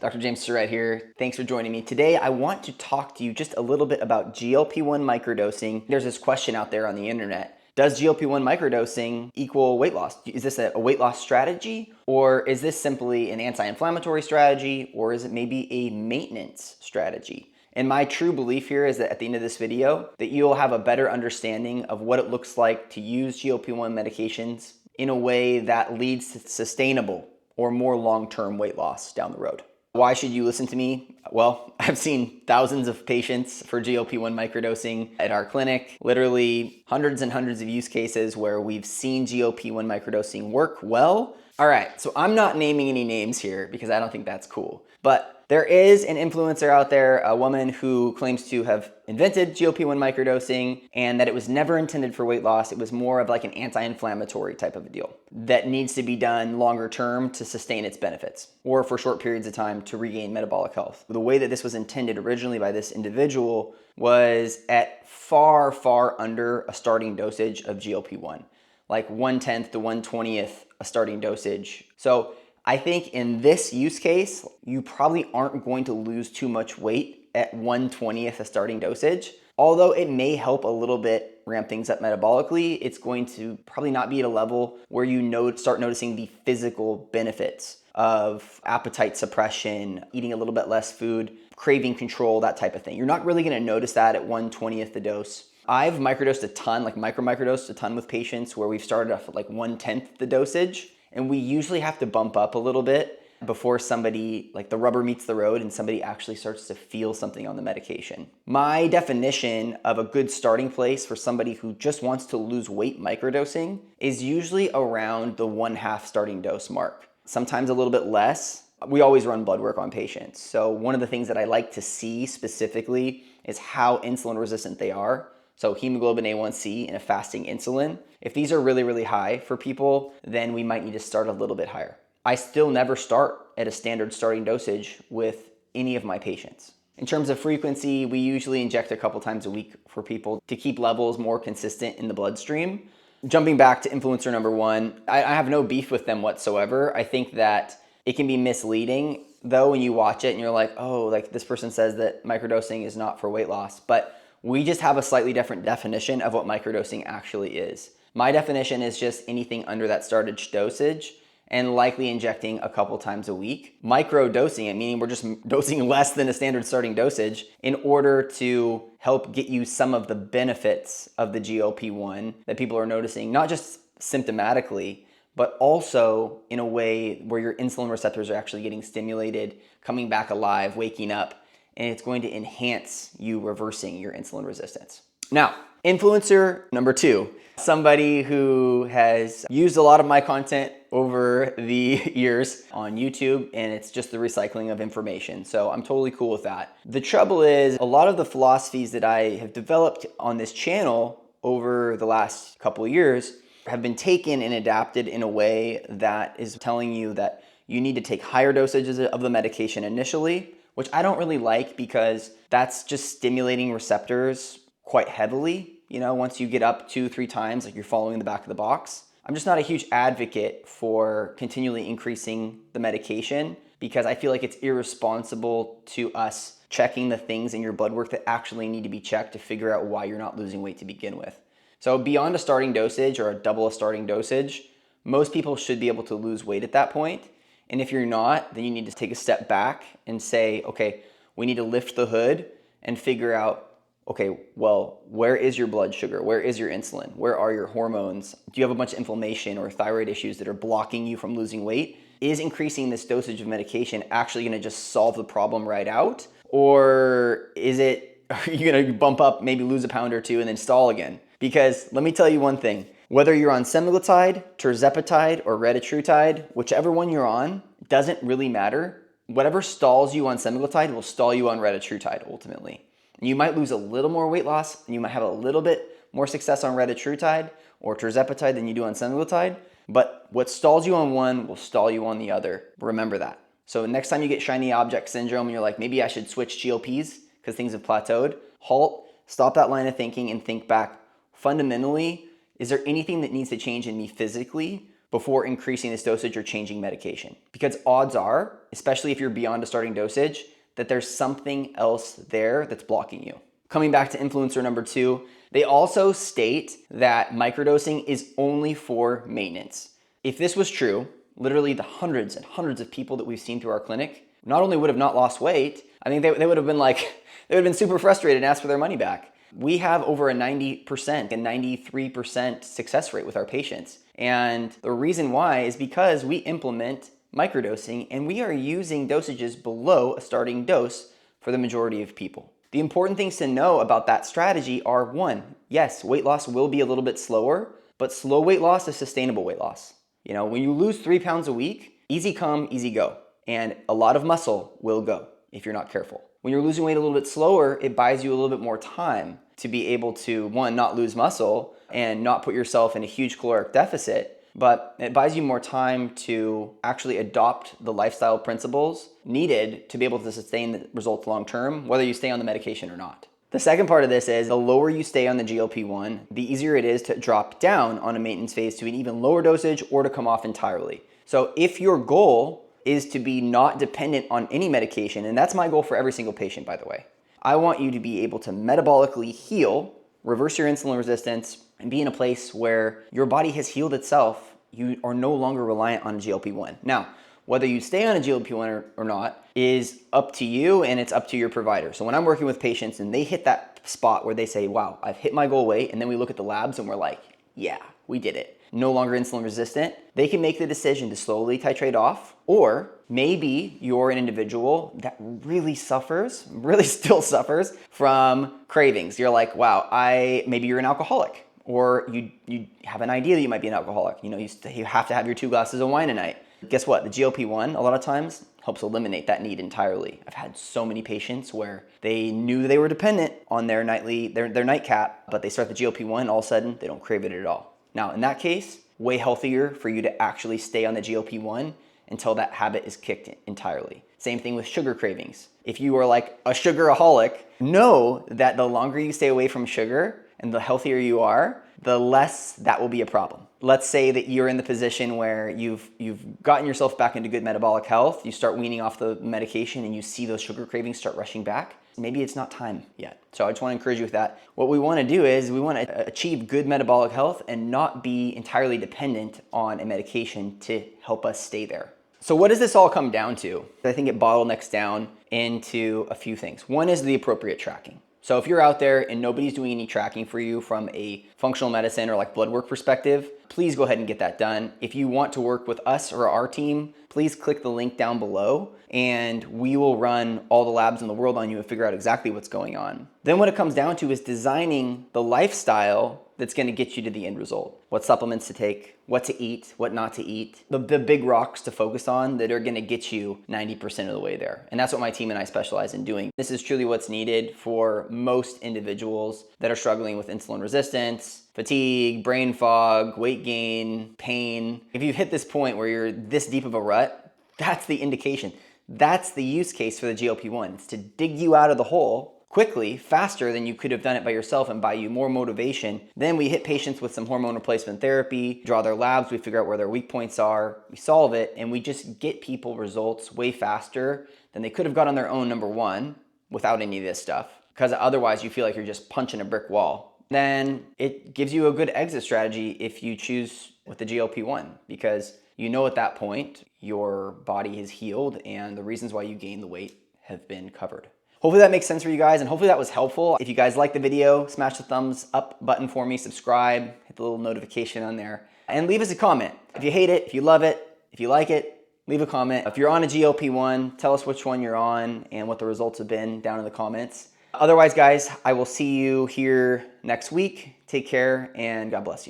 Dr. James Surratt here. Thanks for joining me. Today, I want to talk to you just a little bit about GLP-1 microdosing. There's this question out there on the internet. Does GLP-1 microdosing equal weight loss? Is this a weight loss strategy? Or is this simply an anti-inflammatory strategy? Or is it maybe a maintenance strategy? And my true belief here is that at the end of this video, that you'll have a better understanding of what it looks like to use GLP-1 medications in a way that leads to sustainable or more long-term weight loss down the road. Why should you listen to me? Well, I've seen thousands of patients for GLP-1 microdosing at our clinic, literally hundreds and hundreds of use cases where we've seen GLP-1 microdosing work well. All right, so I'm not naming any names here because I don't think that's cool, but there is an influencer out there, a woman who claims to have invented GLP-1 microdosing and that it was never intended for weight loss. It was more of like an anti-inflammatory type of a deal that needs to be done longer term to sustain its benefits or for short periods of time to regain metabolic health. The way that this was intended originally by this individual was at far, far under a starting dosage of GLP-1, like 1/10 to 1/20th a starting dosage. So I think in this use case, you probably aren't going to lose too much weight at 1/20th a starting dosage. Although it may help a little bit ramp things up metabolically, it's going to probably not be at a level where you start noticing the physical benefits of appetite suppression, eating a little bit less food, craving control, that type of thing. You're not really going to notice that at 1/20th the dose. I've microdosed a ton, like microdosed a ton with patients where we've started off at like 1/10th the dosage. And we usually have to bump up a little bit before somebody, like the rubber meets the road and somebody actually starts to feel something on the medication. My definition of a good starting place for somebody who just wants to lose weight microdosing is usually around the 1/2 starting dose mark. Sometimes a little bit less. We always run blood work on patients. So one of the things that I like to see specifically is how insulin resistant they are. So hemoglobin A1C and a fasting insulin. If these are really, really high for people, then we might need to start a little bit higher. I still never start at a standard starting dosage with any of my patients. In terms of frequency, we usually inject a couple times a week for people to keep levels more consistent in the bloodstream. Jumping back to influencer number one, I have no beef with them whatsoever. I think that it can be misleading though when you watch it and you're like, oh, like this person says that microdosing is not for weight loss. But we just have a slightly different definition of what microdosing actually is. My definition is just anything under that started dosage and likely injecting a couple times a week. Microdosing, meaning we're just dosing less than a standard starting dosage in order to help get you some of the benefits of the GLP-1 that people are noticing, not just symptomatically, but also in a way where your insulin receptors are actually getting stimulated, coming back alive, waking up, and it's going to enhance you reversing your insulin resistance. Now, influencer number two, somebody who has used a lot of my content over the years on YouTube, and it's just the recycling of information. So I'm totally cool with that. The trouble is a lot of the philosophies that I have developed on this channel over the last couple of years have been taken and adapted in a way that is telling you that you need to take higher dosages of the medication initially, which I don't really like because that's just stimulating receptors quite heavily. You know, once you get up 2-3 times, like you're following the back of the box. I'm just not a huge advocate for continually increasing the medication because I feel like it's irresponsible to us checking the things in your blood work that actually need to be checked to figure out why you're not losing weight to begin with. So beyond a starting dosage or double a starting dosage, most people should be able to lose weight at that point. And if you're not, then you need to take a step back and say, okay, we need to lift the hood and figure out, okay, well, where is your blood sugar? Where is your insulin? Where are your hormones? Do you have a bunch of inflammation or thyroid issues that are blocking you from losing weight? Is increasing this dosage of medication actually gonna just solve the problem right out? Or are you gonna bump up, maybe lose a pound or two and then stall again? Because let me tell you one thing, whether you're on semaglutide, tirzepatide, or retatrutide, whichever one you're on, doesn't really matter. Whatever stalls you on semaglutide will stall you on retatrutide ultimately. You might lose a little more weight loss and you might have a little bit more success on retatrutide or tirzepatide than you do on semaglutide, but what stalls you on one will stall you on the other. Remember that. So next time you get shiny object syndrome and you're like, maybe I should switch GLPs because things have plateaued, halt, stop that line of thinking and think back. Fundamentally, is there anything that needs to change in me physically before increasing this dosage or changing medication. Because odds are, especially if you're beyond a starting dosage, that there's something else there that's blocking you. Coming back to influencer number 2, they also state that microdosing is only for maintenance. If this was true, literally the hundreds and hundreds of people that we've seen through our clinic not only would have not lost weight, I think they would have been like, they would have been super frustrated and asked for their money back. We have over a 90% and 93% success rate with our patients. And the reason why is because we implement microdosing and we are using dosages below a starting dose for the majority of people. The important things to know about that strategy are 1, yes, weight loss will be a little bit slower, but slow weight loss is sustainable weight loss. You know, when you lose 3 pounds a week, easy come, easy go. And a lot of muscle will go if you're not careful. When you're losing weight a little bit slower, it buys you a little bit more time to be able to, 1, not lose muscle and not put yourself in a huge caloric deficit, but it buys you more time to actually adopt the lifestyle principles needed to be able to sustain the results long term, whether you stay on the medication or not. The second part of this is the lower you stay on the GLP-1, the easier it is to drop down on a maintenance phase to an even lower dosage or to come off entirely. So if your goal is to be not dependent on any medication, and that's my goal for every single patient, by the way, I want you to be able to metabolically heal, reverse your insulin resistance, and be in a place where your body has healed itself. You are no longer reliant on a GLP-1. Now, whether you stay on a GLP-1 or not is up to you, and it's up to your provider. So when I'm working with patients and they hit that spot where they say, wow, I've hit my goal weight, and then we look at the labs and we're like, yeah, we did it. No longer insulin resistant, they can make the decision to slowly titrate off, or maybe you're an individual that really still suffers from cravings. You're like, wow, maybe you're an alcoholic, or you have an idea that you might be an alcoholic. You know, you have to have your 2 glasses of wine a night. Guess what? The GLP-1 a lot of times helps eliminate that need entirely. I've had so many patients where they knew they were dependent on their nightcap, but they start the GLP-1, all of a sudden they don't crave it at all. Now, in that case, way healthier for you to actually stay on the GLP-1 until that habit is kicked entirely. Same thing with sugar cravings. If you are like a sugaraholic, know that the longer you stay away from sugar and the healthier you are, the less that will be a problem. Let's say that you're in the position where you've gotten yourself back into good metabolic health, you start weaning off the medication and you see those sugar cravings start rushing back. Maybe it's not time yet. So I just want to encourage you with that. What we want to do is we want to achieve good metabolic health and not be entirely dependent on a medication to help us stay there. So what does this all come down to? I think it bottlenecks down into a few things. One is the appropriate tracking. So if you're out there and nobody's doing any tracking for you from a functional medicine or like blood work perspective, please go ahead and get that done. If you want to work with us or our team, please click the link down below and we will run all the labs in the world on you and figure out exactly what's going on. Then what it comes down to is designing the lifestyle that's going to get you to the end result. What supplements to take, what to eat, what not to eat, the big rocks to focus on that are going to get you 90% of the way there. And that's what my team and I specialize in doing. This is truly what's needed for most individuals that are struggling with insulin resistance, fatigue, brain fog, weight gain, pain. If you've hit this point where you're this deep of a rut, that's the indication. That's the use case for the GLP-1. It's to dig you out of the hole quickly, faster than you could have done it by yourself and buy you more motivation. Then we hit patients with some hormone replacement therapy, draw their labs, we figure out where their weak points are, we solve it, and we just get people results way faster than they could have got on their own, number 1, without any of this stuff. Because otherwise you feel like you're just punching a brick wall. Then it gives you a good exit strategy if you choose with the GLP-1, because you know at that point your body is healed and the reasons why you gained the weight have been covered. Hopefully that makes sense for you guys, and hopefully that was helpful. If you guys like the video, smash the thumbs up button for me, subscribe, hit the little notification on there, and leave us a comment. If you hate it, if you love it, if you like it, leave a comment. If you're on a GLP-1, tell us which one you're on and what the results have been down in the comments. Otherwise, guys, I will see you here next week. Take care, and God bless you.